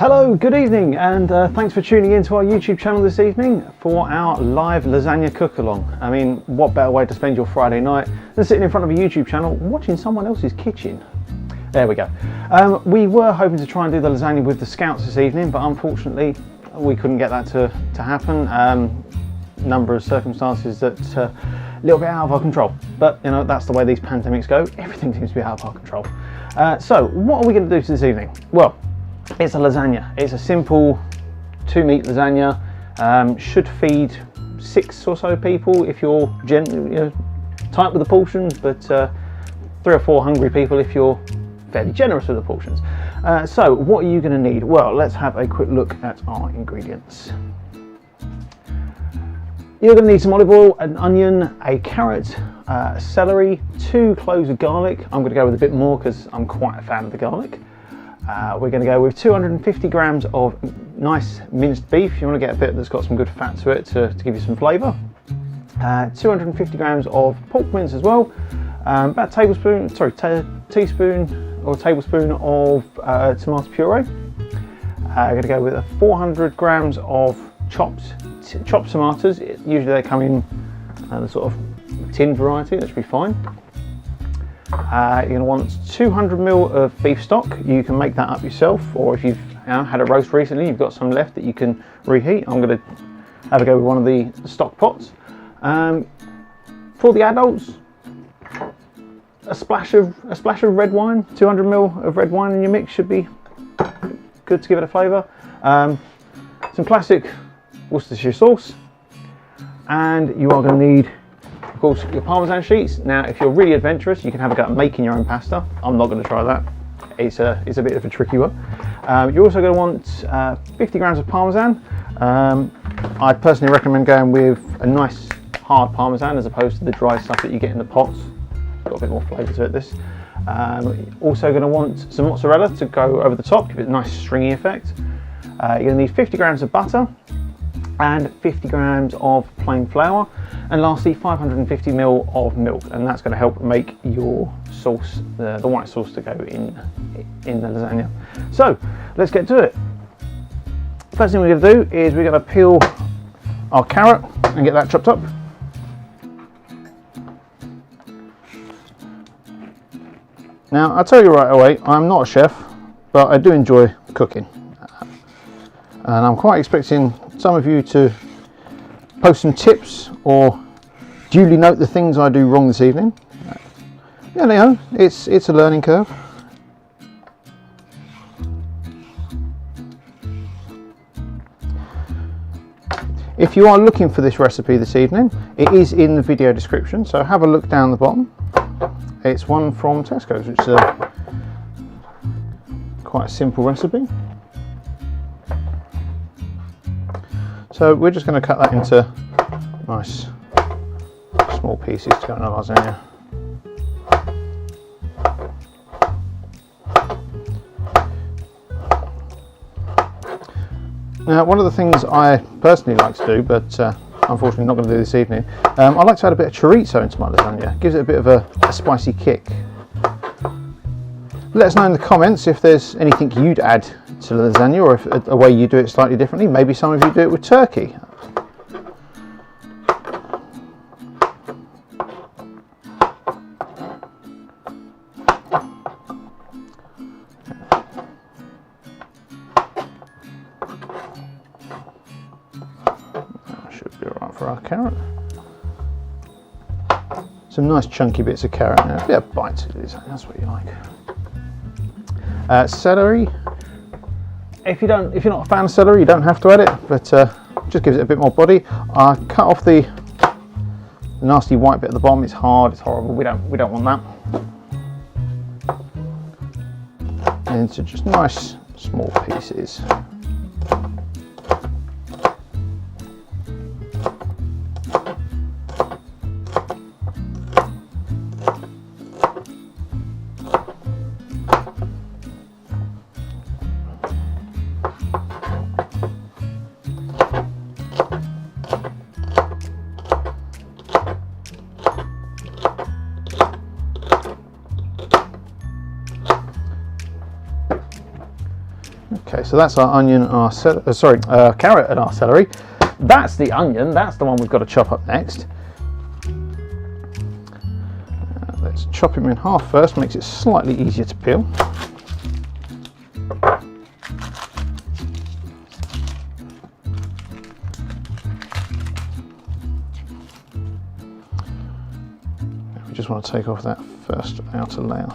Hello, good evening, and thanks for tuning in to our YouTube channel this evening for our live lasagna cook-along. I mean, what better way to spend your Friday night than sitting in front of a YouTube channel watching someone else's kitchen. There we go. We were hoping to try and do the lasagna with the scouts this evening, but unfortunately we couldn't get that to happen. Number of circumstances that a little bit out of our control, but you know, that's the way these pandemics go. Everything seems to be out of our control. So what are we going to do this evening? Well, it's a lasagna. It's a simple 2-meat lasagna. Should feed 6 or so people if you're tight with the portions, but 3 or 4 hungry people if you're fairly generous with the portions. So what are you going to need? Well, let's have a quick look at our ingredients. You're going to need some olive oil, an onion, a carrot, celery, 2 cloves of garlic. I'm going to go with a bit more because I'm quite a fan of the garlic. We're going to go with 250 grams of nice minced beef. You want to get a bit that's got some good fat to it to give you some flavour. 250 grams of pork mince as well. About a teaspoon or tablespoon of tomato puree. We're going to go with 400 grams of chopped tomatoes. Usually they come in the sort of tin variety. That should be fine. You're going to want 200 ml of beef stock. You can make that up yourself, or if you've had a roast recently, you've got some left that you can reheat. I'm going to have a go with one of the stock pots. For the adults, a splash of red wine. 200 ml of red wine in your mix should be good to give it a flavour. Some classic Worcestershire sauce, and you are going to need, of course, your Parmesan sheets. Now, if you're really adventurous, you can have a go at making your own pasta. I'm not going to try that. It's a bit of a tricky one. You're also going to want 50 grams of Parmesan. I personally recommend going with a nice hard Parmesan as opposed to the dry stuff that you get in the pots. Got a bit more flavour to it, this. Also going to want some mozzarella to go over the top, give it a nice stringy effect. You're going to need 50 grams of butter and 50 grams of plain flour, and lastly 550 ml of milk, and that's going to help make your sauce, the white sauce, to go in the lasagna. So let's get to it. First thing we're going to do is we're going to peel our carrot and get that chopped up. Now, I'll tell you right away, I'm not a chef, but I do enjoy cooking, and I'm quite expecting some of you to post some tips or duly note the things I do wrong this evening. Yeah, you know, it's a learning curve. If you are looking for this recipe this evening, it is in the video description, so have a look down the bottom. It's one from Tesco, which is quite a simple recipe. So we're just going to cut that into nice small pieces to go in a lasagna. Now, one of the things I personally like to do, but unfortunately not going to do this evening, I like to add a bit of chorizo into my lasagna. It gives it a bit of a spicy kick. Let us know in the comments if there's anything you'd add to the lasagna, or if a way you do it slightly differently. Maybe some of you do it with turkey. That should be alright for our carrot. Some nice chunky bits of carrot now. A bit of bite to the lasagna, that's what you like. Celery. If you're not a fan of celery, you don't have to add it, but just gives it a bit more body. I cut off the nasty white bit at the bottom. It's hard, it's horrible. We don't want that. And into just nice small pieces. so that's our onion, our carrot and our celery. That's the onion, that's the one we've got to chop up next. Let's chop him in half first, makes it slightly easier to peel. We just want to take off that first outer layer.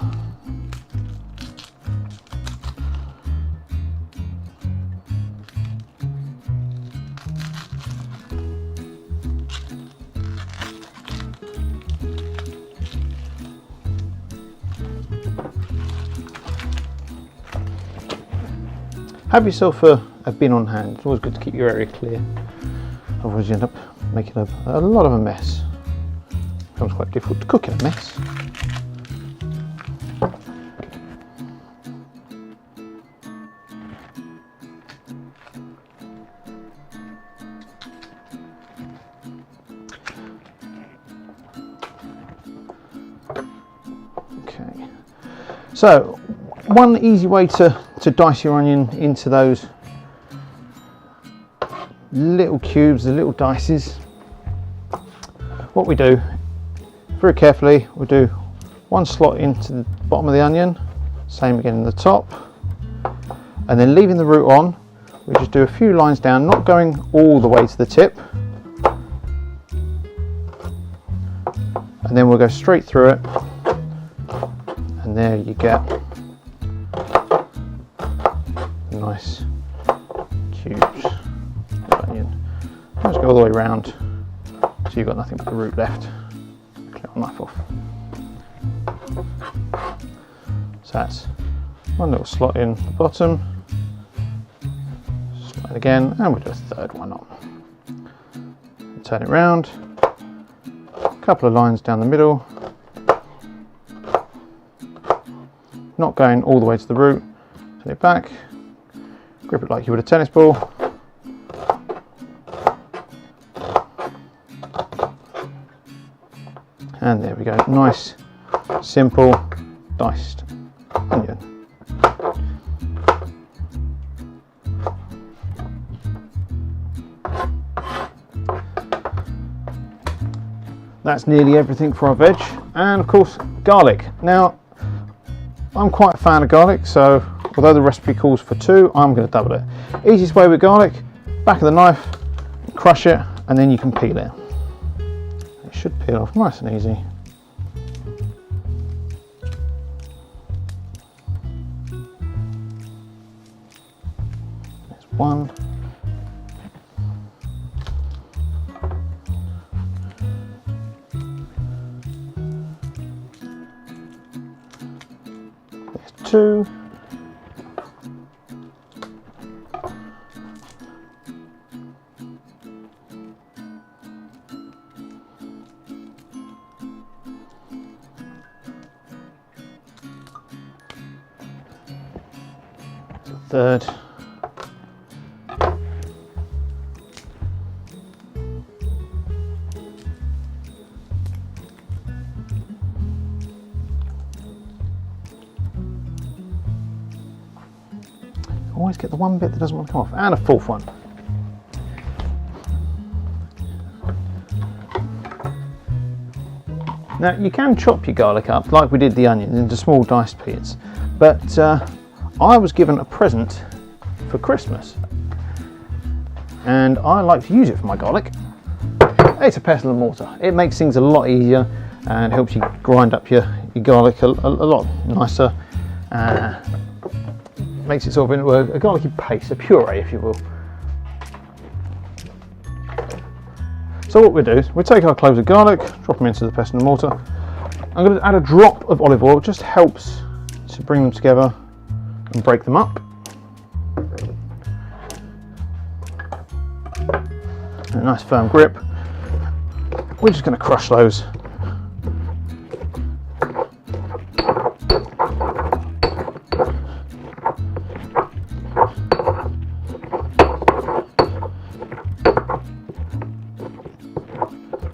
Have yourself a bin on hand. It's always good to keep your area clear. Otherwise you end up making a lot of a mess. It becomes quite difficult to cook in a mess. Okay. So, one easy way to dice your onion into those little cubes, the little dices. What we do, very carefully, we do one slot into the bottom of the onion, same again in the top, and then leaving the root on, we just do a few lines down, not going all the way to the tip, and then we'll go straight through it, and there you get nice cubes of onion. Just go all the way around so you've got nothing but the root left. Clear our knife off. So that's one little slot in the bottom, slide again, and we'll do a third one on. Turn it round, a couple of lines down the middle, not going all the way to the root, turn it back, grip it like you would a tennis ball, and there we go, nice, simple, diced onion. That's nearly everything for our veg, and of course garlic. Now I'm quite a fan of garlic, so although the recipe calls for 2, I'm going to double it. Easiest way with garlic, back of the knife, crush it, and then you can peel it. It should peel off nice and easy. There's one. There's 2. Third. Always get the one bit that doesn't want to come off, and a fourth one. Now you can chop your garlic up like we did the onions into small diced bits, but I was given a present for Christmas and I like to use it for my garlic. It's a pestle and mortar. It makes things a lot easier and helps you grind up your garlic a lot nicer. Makes it sort of into a garlicky paste, a puree if you will. So what we'll do is we'll take our cloves of garlic, drop them into the pestle and mortar. I'm going to add a drop of olive oil, it just helps to bring them together and break them up. A nice firm grip. We're just going to crush those.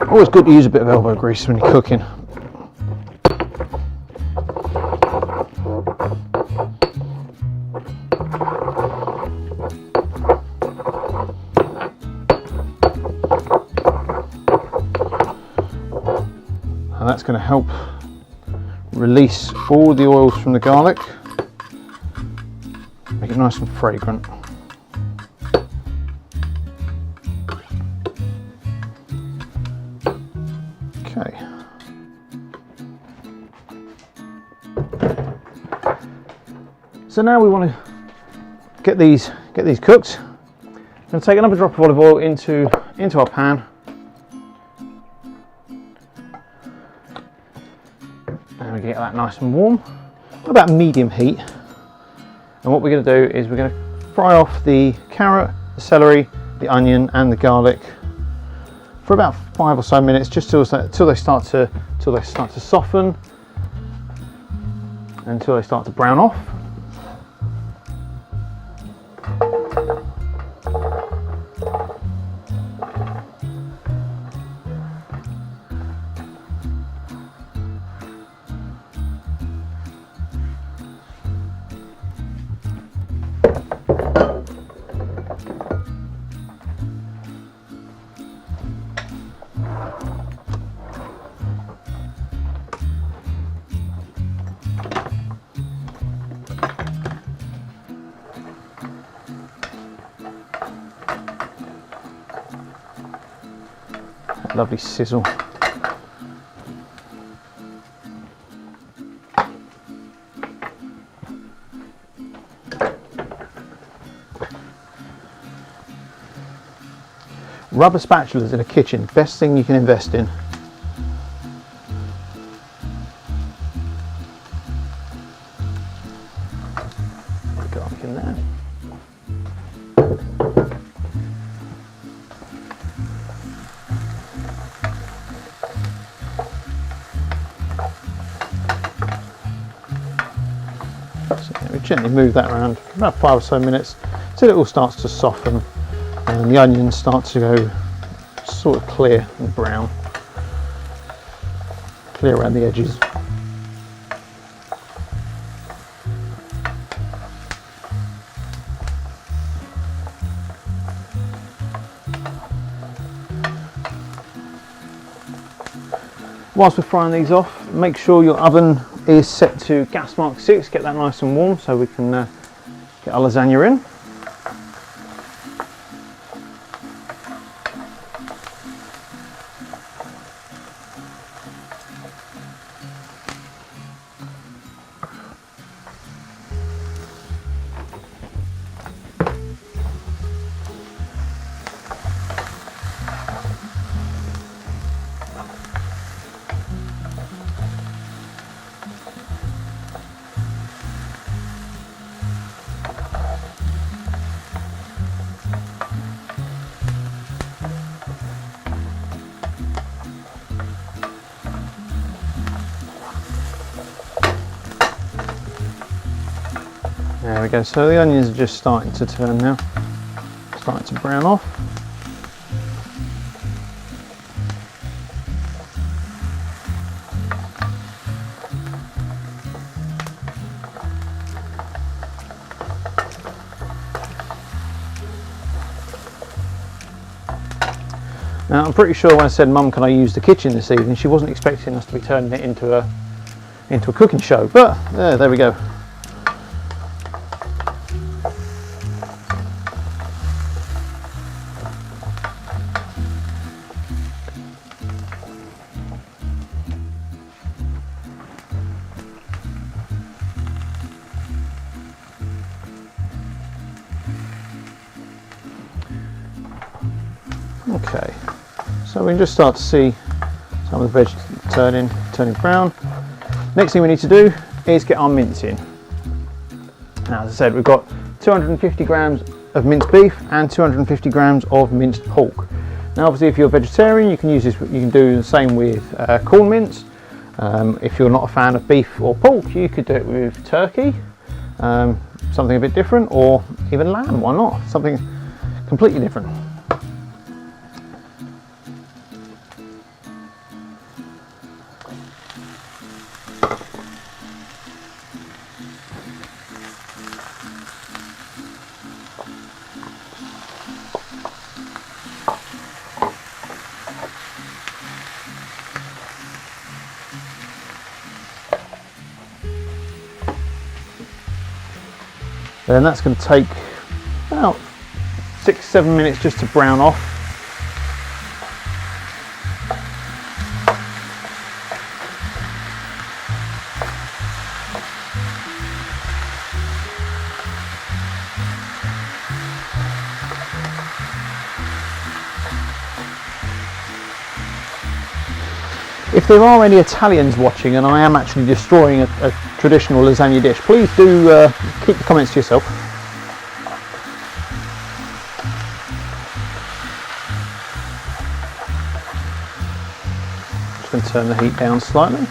Always good to use a bit of elbow grease when you're cooking. That's going to help release all the oils from the garlic, make it nice and fragrant. Okay. So now we want to get these cooked. I'm going to take another drop of olive oil into our pan. And we get that nice and warm, about medium heat. And what we're going to do is we're going to fry off the carrot, the celery, the onion and the garlic for about 5 or so minutes, just till they start to soften, until they start to brown off. Lovely sizzle. Rubber spatulas in a kitchen, best thing you can invest in. Garlic in there. So we gently move that around for about 5 or so minutes till it all starts to soften and the onions start to go sort of clear and brown, clear around the edges. Whilst we're frying these off, make sure your oven is set to gas mark 6, get that nice and warm so we can get our lasagna in. There we go, so the onions are just starting to turn now, starting to brown off. Now I'm pretty sure when I said, "Mum, can I use the kitchen this evening?" she wasn't expecting us to be turning it into a cooking show, but there we go. Okay, so we can just start to see some of the veg turning brown. Next thing we need to do is get our mince in. Now, as I said, we've got 250 grams of minced beef and 250 grams of minced pork. Now, obviously, if you're a vegetarian, you can use this. You can do the same with corn mince. If you're not a fan of beef or pork, you could do it with turkey, something a bit different, or even lamb. Why not? Something completely different. Then that's going to take about 6-7 minutes just to brown off. If there are any Italians watching and I am actually destroying a traditional lasagna dish, please do keep the comments to yourself. Just going to turn the heat down slightly.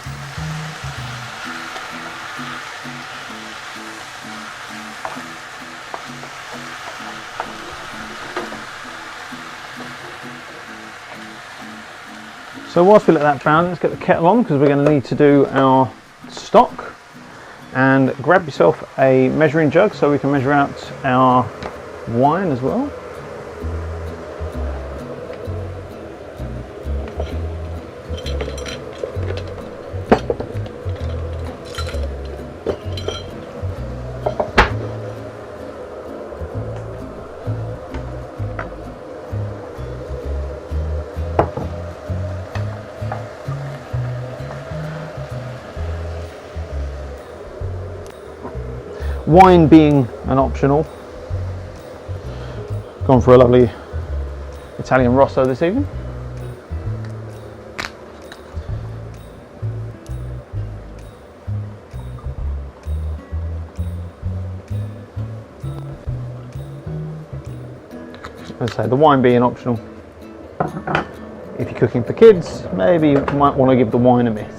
So whilst we let that brown, let's get the kettle on because we're going to need to do our stock. And grab yourself a measuring jug so we can measure out our wine as well. Wine being an optional. Gone for a lovely Italian Rosso this evening. As I say, the wine being optional. If you're cooking for kids, maybe you might want to give the wine a miss.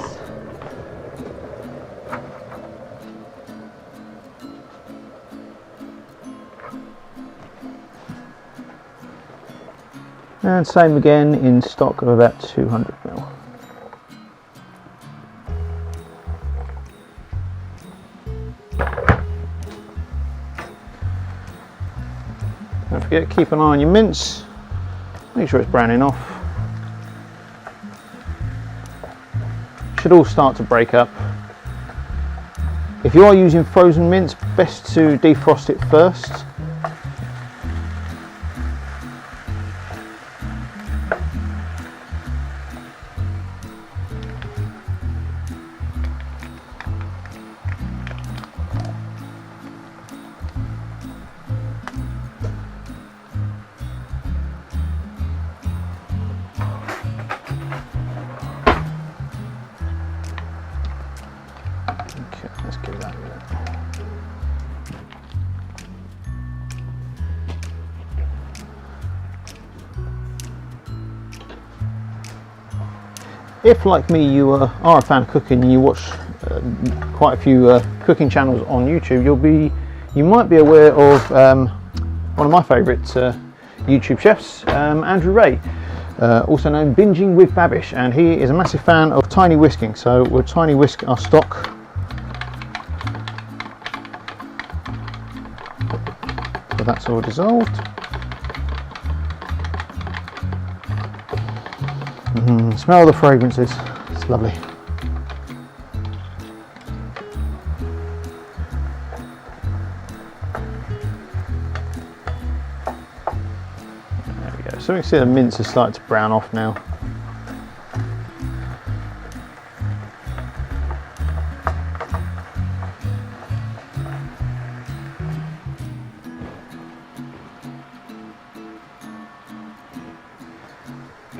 And same again in stock of about 200 ml. Don't forget, keep an eye on your mince. Make sure it's browning off. Should all start to break up. If you are using frozen mince, best to defrost it first. Let's give that a minute. If, like me, you are a fan of cooking and you watch quite a few cooking channels on YouTube, you might be aware of one of my favourite YouTube chefs, Andrew Ray, also known Binging with Babish, and he is a massive fan of tiny whisking. So we'll tiny whisk our stock. So that's all dissolved. Smell the fragrances, it's lovely. There we go. So we can see the mince is starting to brown off now.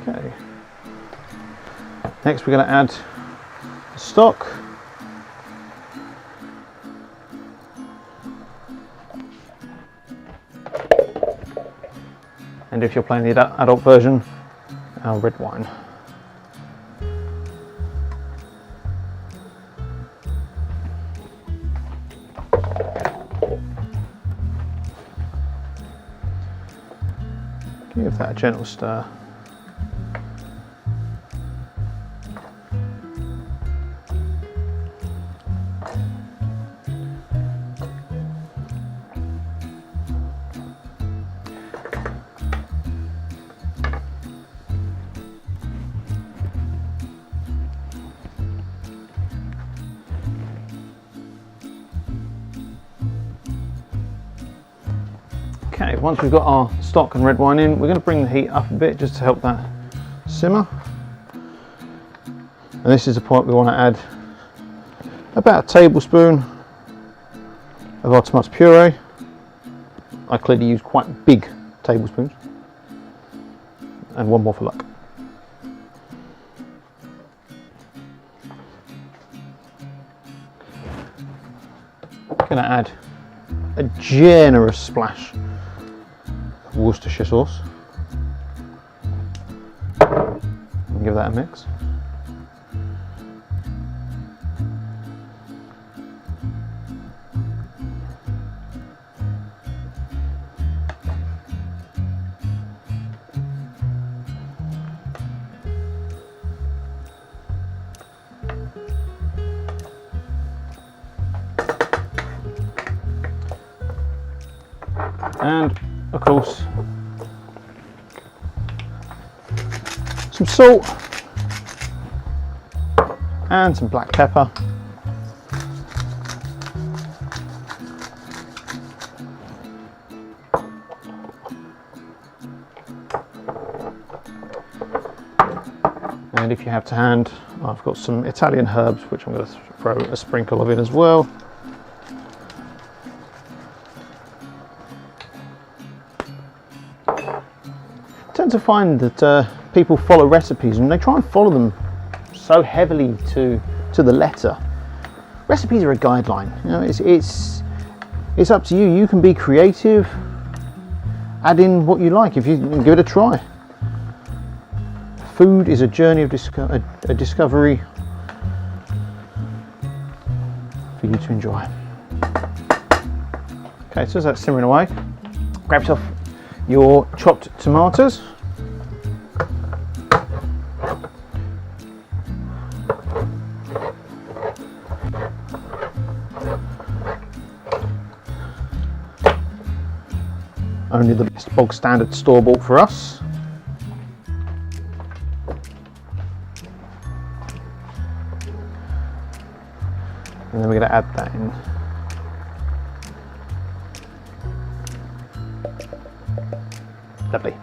Okay. Next we're going to add the stock. And if you're playing the adult version, our red wine. Give that a gentle stir. once we've got our stock and red wine in, we're going to bring the heat up a bit just to help that simmer. And this is the point we want to add about a tablespoon of our tomato puree. I clearly use quite big tablespoons, and one more for luck. I'm going to add a generous splash of Worcestershire sauce and give that a mix. And of course some salt and some black pepper. And if you have to hand, I've got some Italian herbs which I'm going to throw a sprinkle of in as well. I tend to find that people follow recipes and they try and follow them so heavily to the letter. Recipes are a guideline. You know, it's up to you. You can be creative, add in what you like if you give it a try. Food is a journey of discovery for you to enjoy. Okay, so as that's simmering away, grab yourself your chopped tomatoes. Only the best bog standard store-bought for us. And then we're going to add that in. Lovely.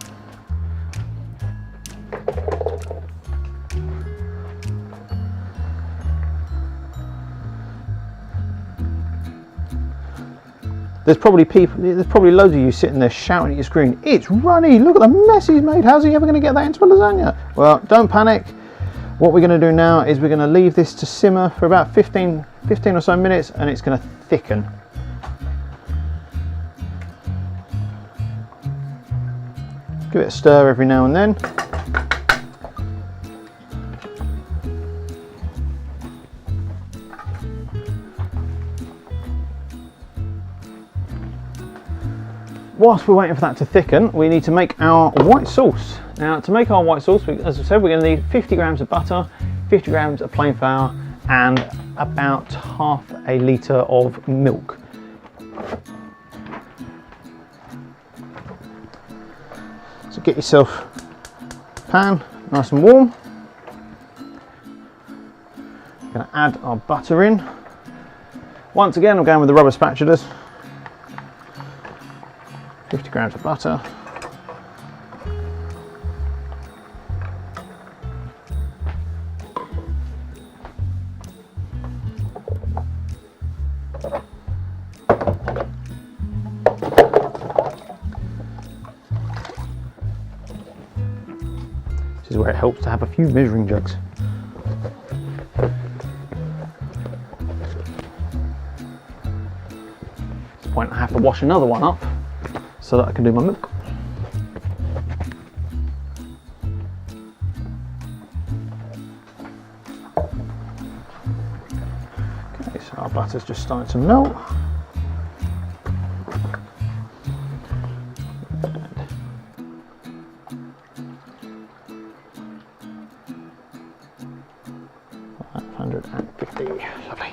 There's probably loads of you sitting there shouting at your screen, "It's runny, look at the mess he's made, how's he ever going to get that into a lasagna?" Well, don't panic. What we're going to do now is we're going to leave this to simmer for about 15 or so minutes, and it's going to thicken. Give it a stir every now and then. Whilst we're waiting for that to thicken, we need to make our white sauce. Now, to make our white sauce, as I said, we're going to need 50 grams of butter, 50 grams of plain flour, and about half a litre of milk. So get yourself a pan, nice and warm. We're going to add our butter in. Once again, I'm going with the rubber spatulas. 50 grams of butter. This is where it helps to have a few measuring jugs. At this point I have to wash another one up so that I can do my milk. Okay, so our butter's just starting to melt. And 550, lovely.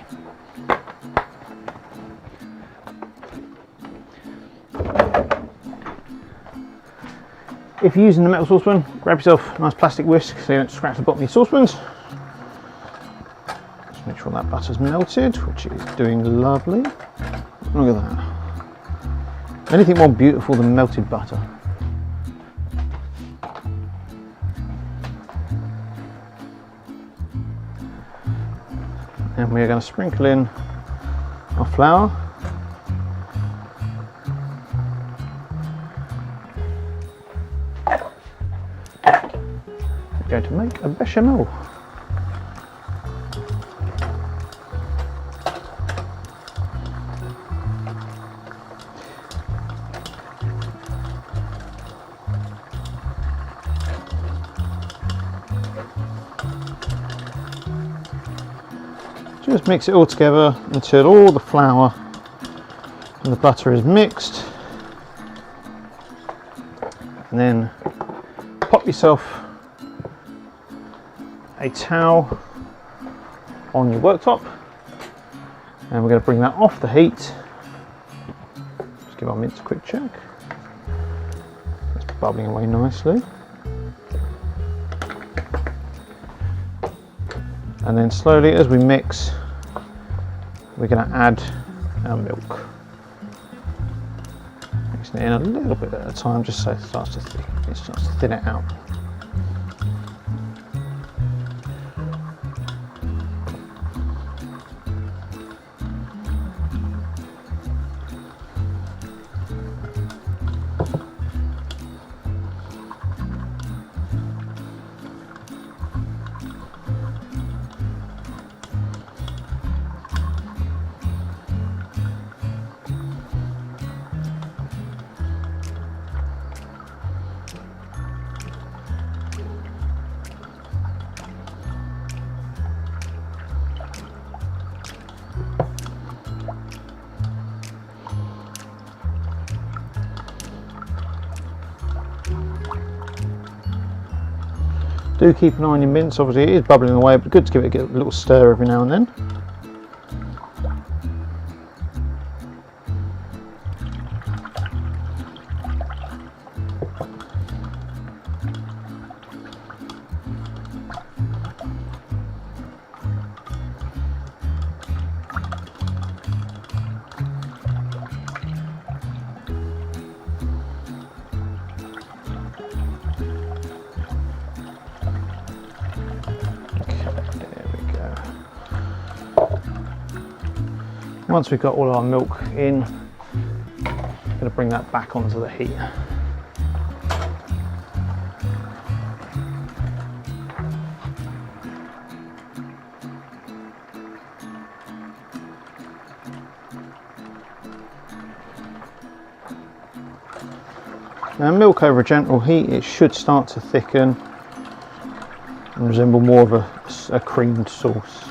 If you're using the metal saucepan, grab yourself a nice plastic whisk so you don't scratch the bottom of your saucepans. Just make sure that butter's melted, which is doing lovely. Look at that. Anything more beautiful than melted butter? And we're going to sprinkle in our flour. We're going to make a bechamel. Just mix it all together until all the flour and the butter is mixed, and then pop yourself a towel on your worktop, and we're going to bring that off the heat. Just give our mince a quick check. It's bubbling away nicely. And then slowly, as we mix, we're going to add our milk. Mixing it in a little bit at a time, just so it starts to thin it out. Do keep an eye on your mince, obviously it is bubbling away, but good to give it a little stir every now and then. Once we've got all our milk in, I'm going to bring that back onto the heat. Now, milk over a gentle heat, it should start to thicken and resemble more of a creamed sauce.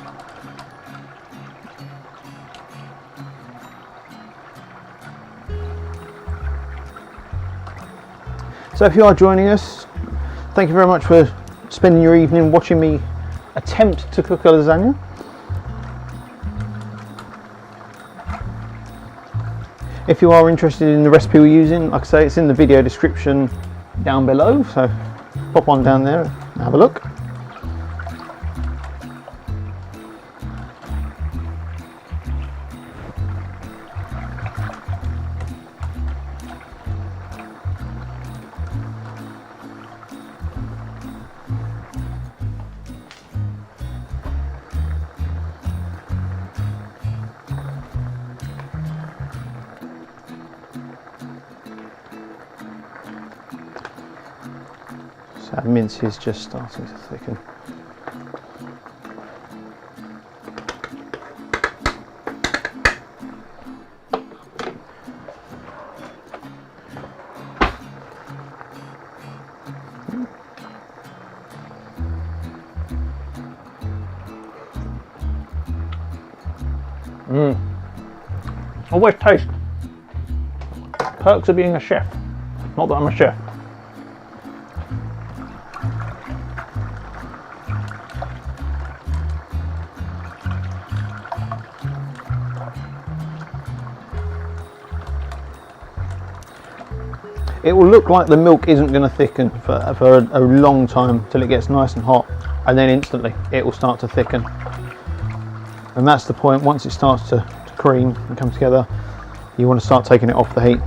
So if you are joining us, thank you very much for spending your evening watching me attempt to cook a lasagna. If you are interested in the recipe we're using, like I say, it's in the video description down below, so pop on down there and have a look. So our mince is just starting to thicken. Always taste. Perks of being a chef. Not that I'm a chef. It will look like the milk isn't going to thicken for a long time till it gets nice and hot, and then instantly it will start to thicken. And that's the point. Once it starts to cream and come together, you want to start taking it off the heat.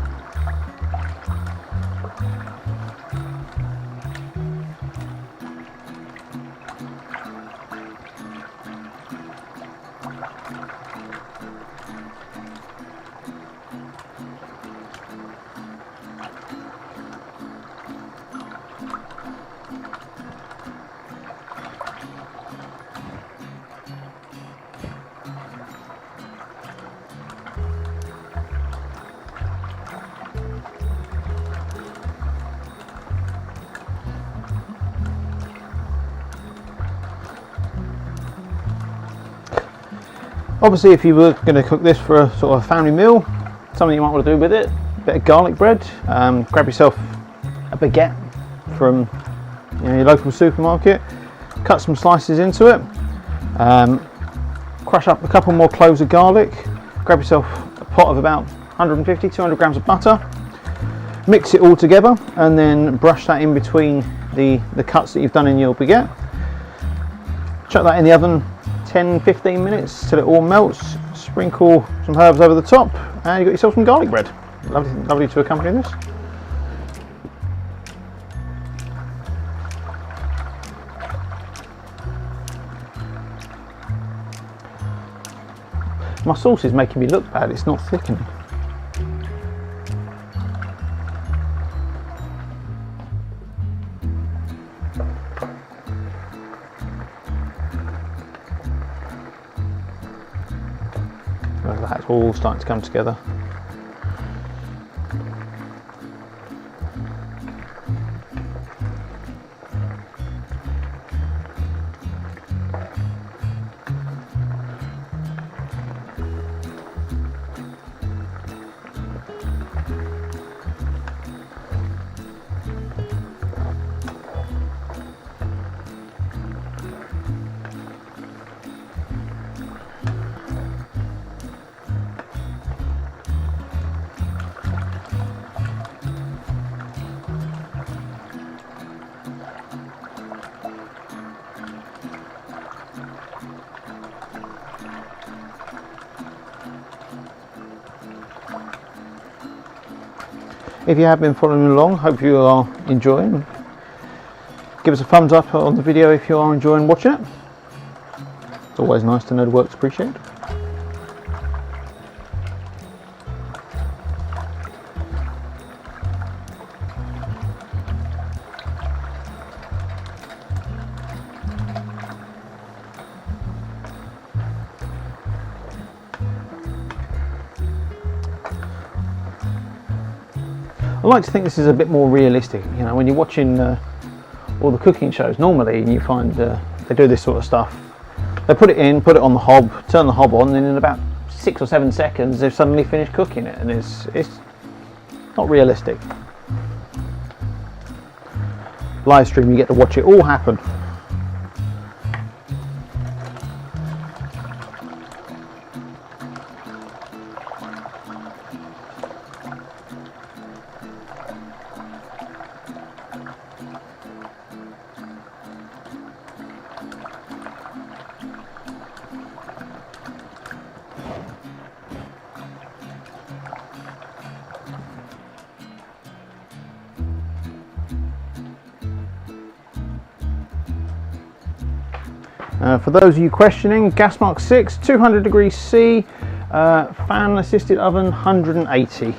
Obviously, if you were going to cook this for a sort of a family meal, something you might want to do with it, a bit of garlic bread, grab yourself a baguette from your local supermarket, cut some slices into it, crush up a couple more cloves of garlic, grab yourself a pot of about 150-200 grams of butter, mix it all together, and then brush that in between the cuts that you've done in your baguette. Chuck that in the oven 10-15 minutes till it all melts, sprinkle some herbs over the top, and you've got yourself some garlic bread. Lovely to accompany this. My sauce is making me look bad, it's not thickening. That's all starting to come together. If you have been following along, hope you are enjoying. Give us a thumbs up on the video if you are enjoying watching it. It's always nice to know the work's appreciated. I like to think this is a bit more realistic. You know, when you're watching all the cooking shows normally, and you find they do this sort of stuff, they put it in, put it on the hob, turn the hob on, and in about 6 or 7 seconds they've suddenly finished cooking it, and it's not realistic. Live stream, you get to watch it all happen. For those of you questioning, gas mark 6, 200 degrees C, fan assisted oven 180.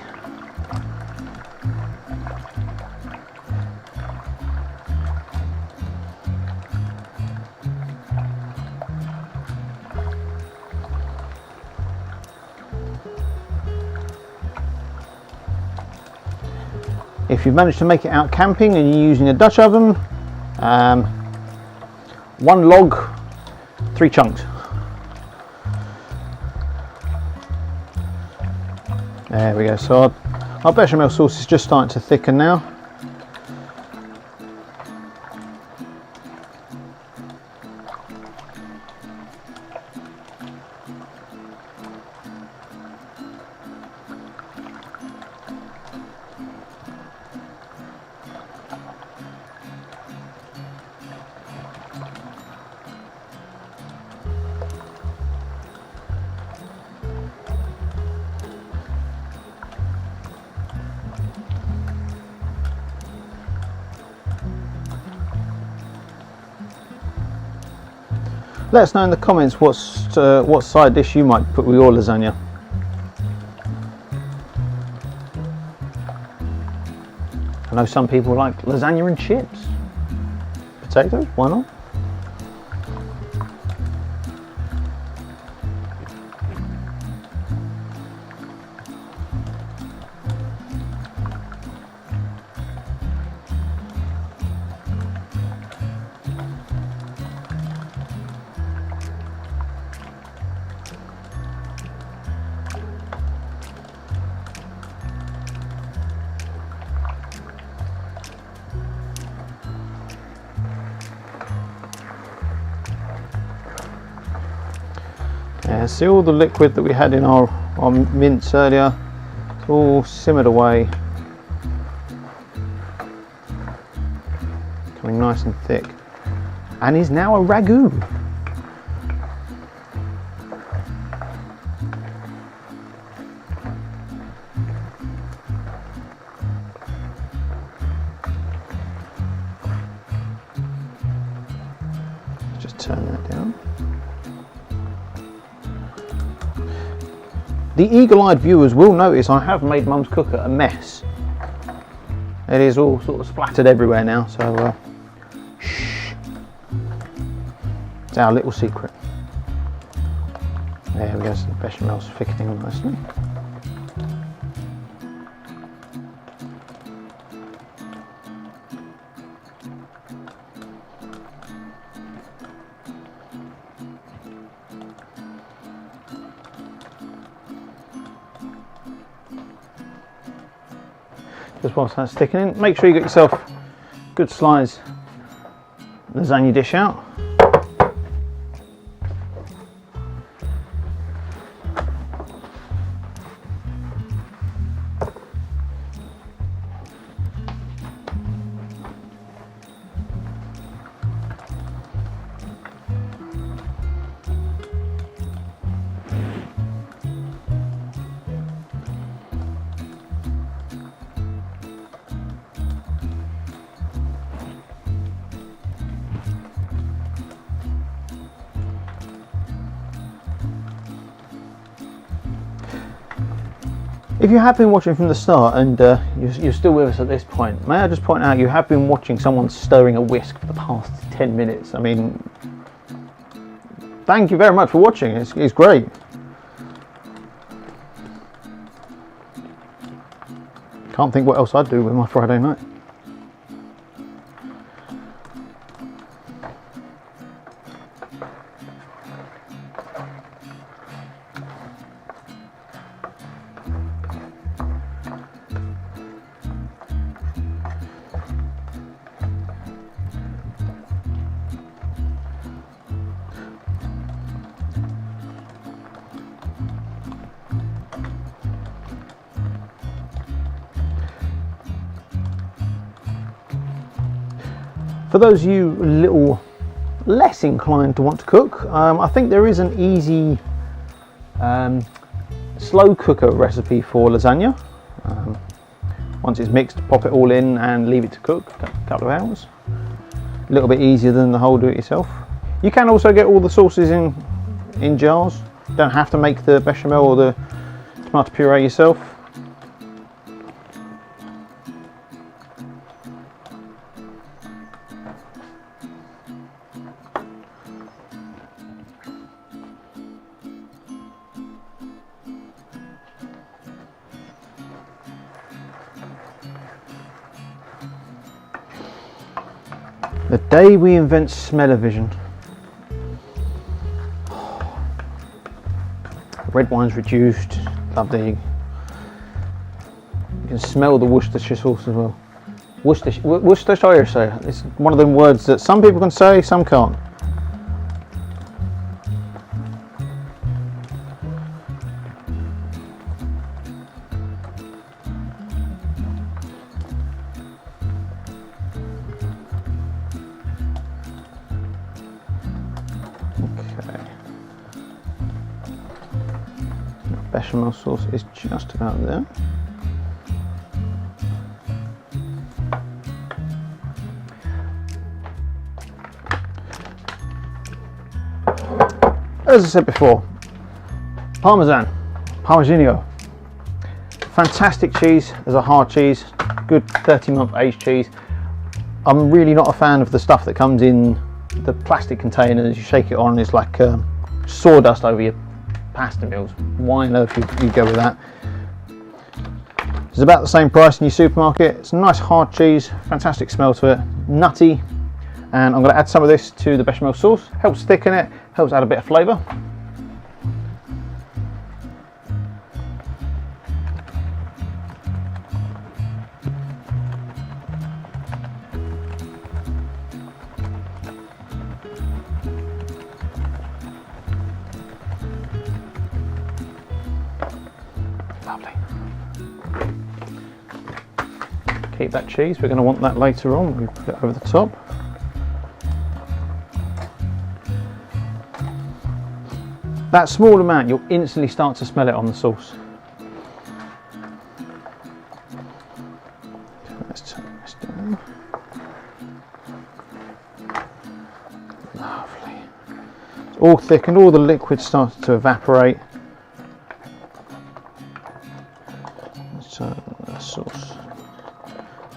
If you've managed to make it out camping and you're using a Dutch oven, 1 log, 3 chunks. There we go. So our bechamel sauce is just starting to thicken now. Let us know in the comments what side dish you might put with your lasagna. I know some people like lasagna and chips. Potatoes, why not? Yeah, see all the liquid that we had in our mince earlier, it's all simmered away, becoming nice and thick, and is now a ragu. Just turn that down. The eagle-eyed viewers will notice I have made Mum's cooker a mess. It is all sort of splattered everywhere now, so shh. It's our little secret. There we go, so the bechamel's thickening nicely. Just whilst that's thickening, make sure you get yourself a good slice lasagna dish out. If you have been watching from the start and you're still with us at this point, may I just point out you have been watching someone stirring a whisk for the past 10 minutes. I mean, thank you very much for watching, it's great. Can't think what else I'd do with my Friday night. For those of you a little less inclined to want to cook, I think there is an easy slow cooker recipe for lasagna. Once it's mixed, pop it all in and leave it to cook a couple of hours. A little bit easier than the whole do-it-yourself. You can also get all the sauces in jars. You don't have to make the bechamel or the tomato puree yourself. The day we invent smell-o-vision. Red wine's reduced, lovely. You can smell the Worcestershire sauce as well. Worcestershire, it's one of them words that some people can say, some can't. Bechamel sauce is just about there. As I said before, Parmigiano, fantastic cheese. There's a hard cheese, good 30-month aged cheese. I'm really not a fan of the stuff that comes in the plastic containers. You shake it on, it's like sawdust over your pasta meals. Why on earth you go with that? It's about the same price in your supermarket. It's a nice hard cheese, fantastic smell to it, nutty, and I'm going to add some of this to the bechamel sauce. Helps thicken it, helps add a bit of flavour. Keep that cheese, we're going to want that later on. We put it over the top. That small amount, you'll instantly start to smell it on the sauce. Let's turn this down. Lovely. It's all thickened, all the liquid started to evaporate. Let's turn the sauce.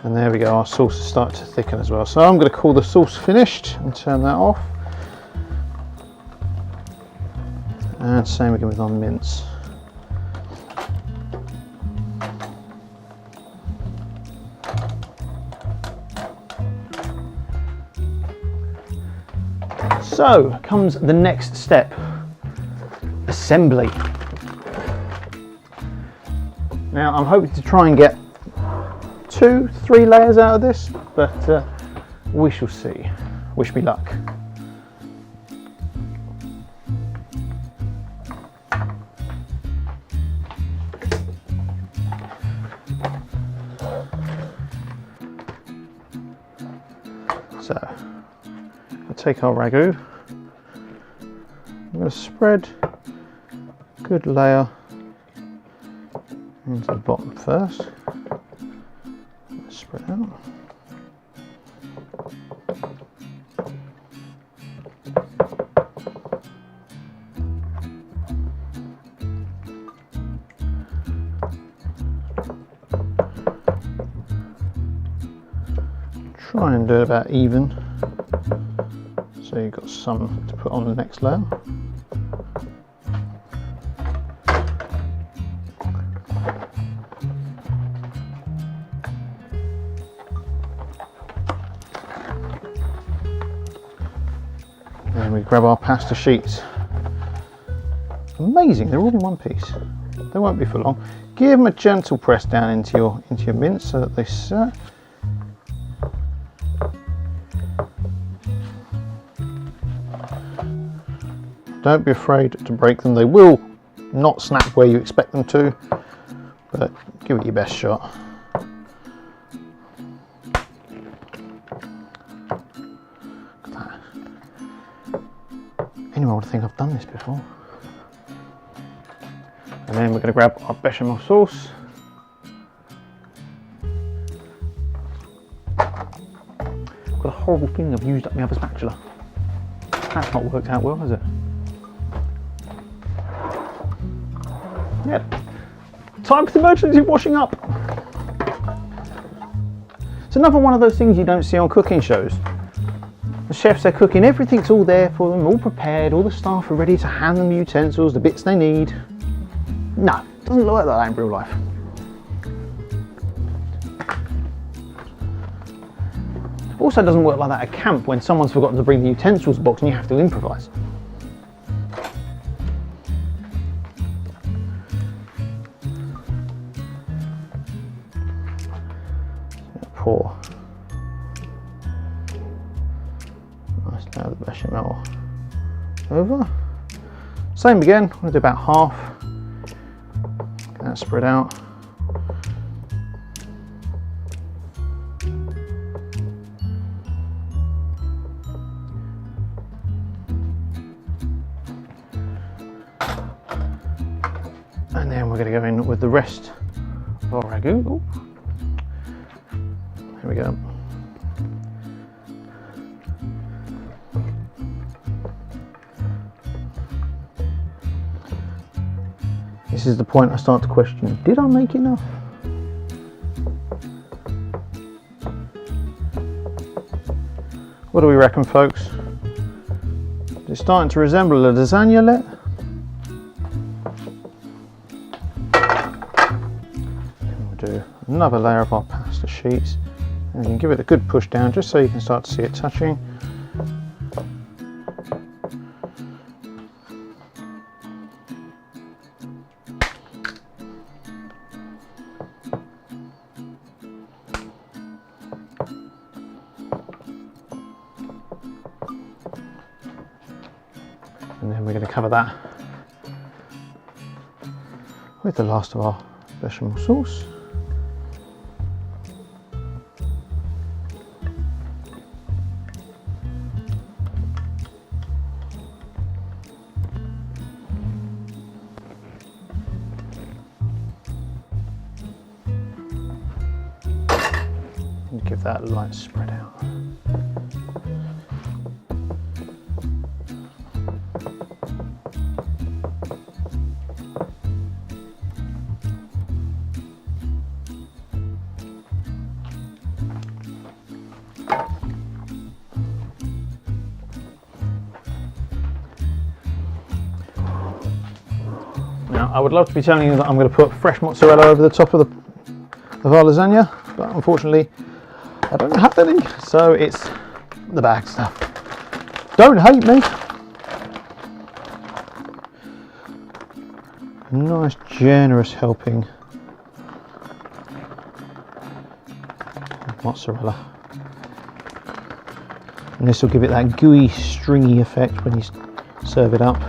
And there we go, our sauce has started to thicken as well. So I'm going to call the sauce finished and turn that off. And same again with our mince. So comes the next step, assembly. Now I'm hoping to try and get 2-3 layers out of this, but we shall see. Wish me luck. So, I'll take our ragu. I'm going to spread a good layer into the bottom first. Spread out. Try and do it about even, so you've got some to put on the next layer. Then we grab our pasta sheets. Amazing, they're all in one piece. They won't be for long. Give them a gentle press down into your mince so that they set. Don't be afraid to break them. They will not snap where you expect them to, but give it your best shot. Look at that. Anyone would think I've done this before. And then we're going to grab our bechamel sauce. I've got a horrible feeling I've used up my other spatula. That's not worked out well, has it? Yep. Time for the emergency washing up. It's another one of those things you don't see on cooking shows. The chefs are cooking, everything's all there for them, all prepared, all the staff are ready to hand them the utensils, the bits they need. No, it doesn't look like that in real life. Also doesn't work like that at camp when someone's forgotten to bring the utensils box and you have to improvise. Pour nice layer of the bechamel over. Same again, I'm going to do about half. Get that spread out. And then we're going to go in with the rest of our ragu. Ooh. Here we go. This is the point I start to question, did I make enough? What do we reckon, folks? It's starting to resemble a lasagna let. We'll do another layer of our pasta sheets. And you can give it a good push down just so you can start to see it touching. And then we're going to cover that with the last of our bechamel sauce. give that a light spread out. Now, I would love to be telling you that I'm going to put fresh mozzarella over the top of our lasagna, but unfortunately I don't have any, so it's the bag stuff. Don't hate me. A nice generous helping of mozzarella, and this will give it that gooey, stringy effect when you serve it up.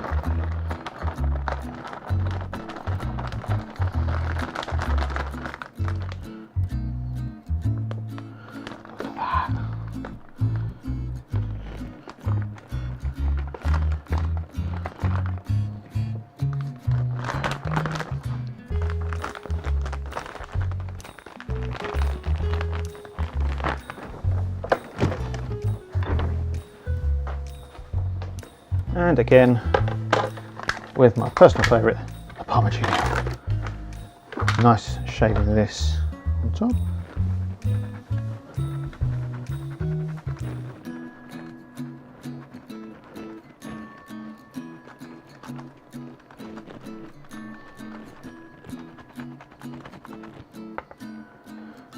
And again, with my personal favourite, a Parmigiano. Nice shading of this on top.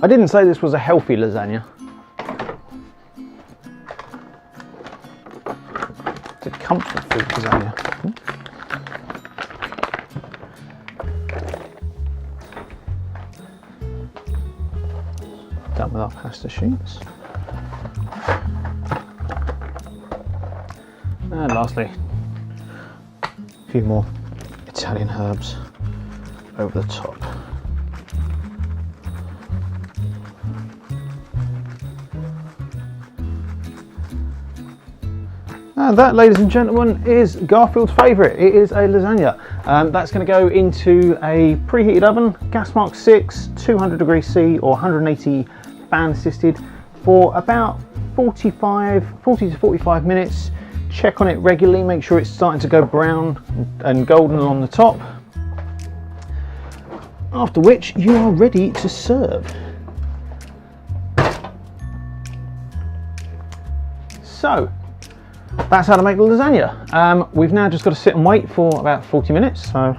I didn't say this was a healthy lasagna. It's a comfort food lasagna. Done with our pasta sheets. And lastly, a few more Italian herbs over the top. And that, ladies and gentlemen, is Garfield's favourite. It is a lasagna. That's going to go into a preheated oven, gas mark 6, 200 degrees C or 180 fan assisted for about 40 to 45 minutes. Check on it regularly, make sure it's starting to go brown and golden along the top. After which you are ready to serve. So, that's how to make the lasagna. We've now just got to sit and wait for about 40 minutes. So,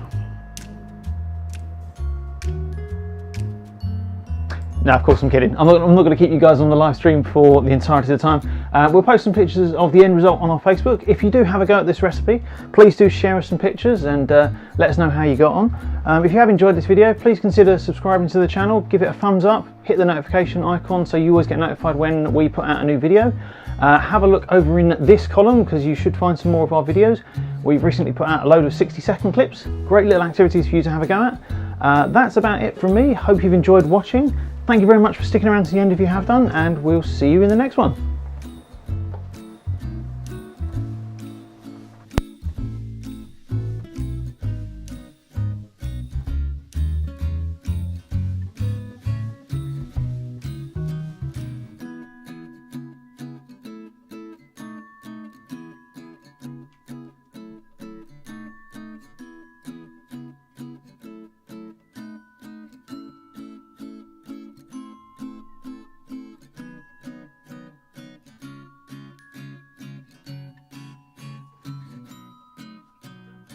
no, of course I'm kidding. I'm not going to keep you guys on the live stream for the entirety of the time. We'll post some pictures of the end result on our Facebook. If you do have a go at this recipe, please do share us some pictures and let us know how you got on. If you have enjoyed this video, please consider subscribing to the channel, give it a thumbs up, hit the notification icon so you always get notified when we put out a new video. Have a look over in this column because you should find some more of our videos. We've recently put out a load of 60-second clips. Great little activities for you to have a go at. That's about it from me. Hope you've enjoyed watching. Thank you very much for sticking around to the end if you have done, and we'll see you in the next one.